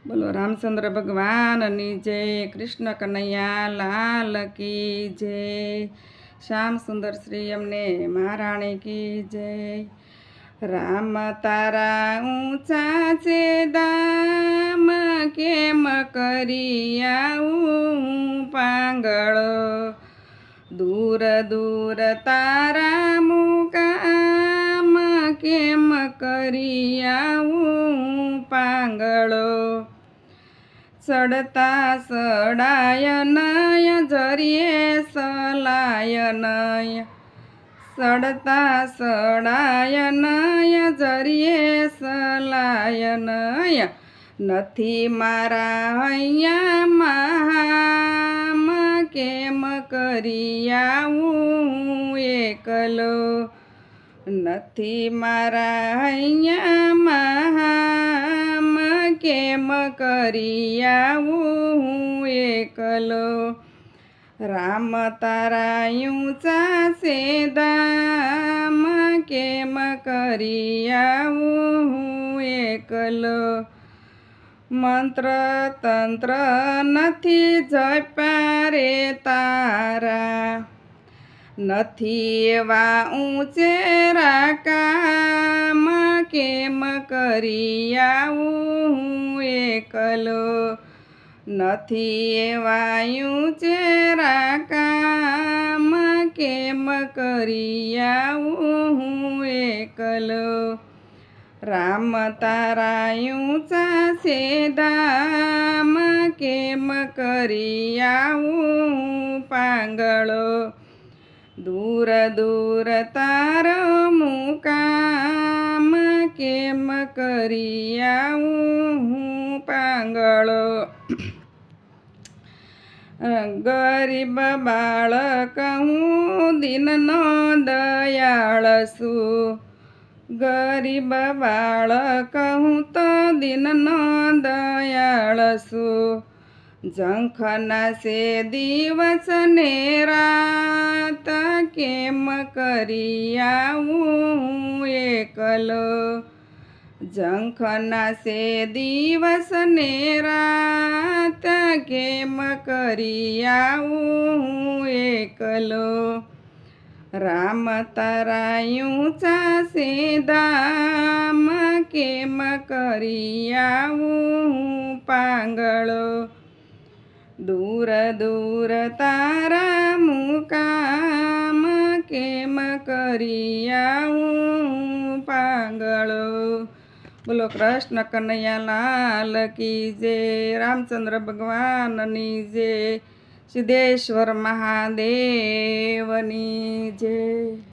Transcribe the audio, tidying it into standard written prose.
બોલો રામચંદ્ર ભગવાનની જય, કૃષ્ણ કનૈયા લાલ કી જય, શ્યામ સુંદર શ્રી અમને મહારાણી કી જય। રામ તારા ઊંચા છે દામ, કેમ કરી આવું પાંગળો, દૂર દૂર તારા મુકામ, કેમ કરી આવું પાંગળો। ચડતા સડાય નય જરીએ સલાય નય, ચડતા સડાય નય જરીએ સલાય નય, નથી મારા હૈયા મહામ, કેમ કરી આવું એકલો, નથી મારા હૈયા મહામ, કેમ કરી આવું એકલો। રામ તારા ઊંચા છે દામ, કેમ કરી આવું એકલો, મંત્ર તંત્ર નથી જપ્યા રે તારા, નથી એવા ઊંચેરા કામ, કેમ કરી આવું એકલો, નથી એવા ઊંચેરા કામ, કેમ કરી આવું એકલો। રામ તારા ઊંચા છે દામ, કેમ કરી આવું પાંગળો, દૂર દૂર તારો મુકામ, કેમ કરી આવું પાંગળો। ગરીબ બાળક હું દીનનો દયાળ છું, ગરીબ બાળક હું તો દીનનો દયાળ છું, ઝંખના છે દિવસ ને રાત, કેમ કરી આવું એકલો, ઝંખના છે દિવસ ને રાત, કેમ કરી આવું એકલો। રામ તારા ઊંચા છે દામ, કેમ કરી આવું પાંગળો, દૂર દૂર તારા મુકામ, કેમ કરી આવું પાંગળો। બોલો કૃષ્ણ કનૈયા લાલ કી જય, રામચંદ્ર ભગવાનની જય, સિદ્ધેશ્વર મહાદેવની જય।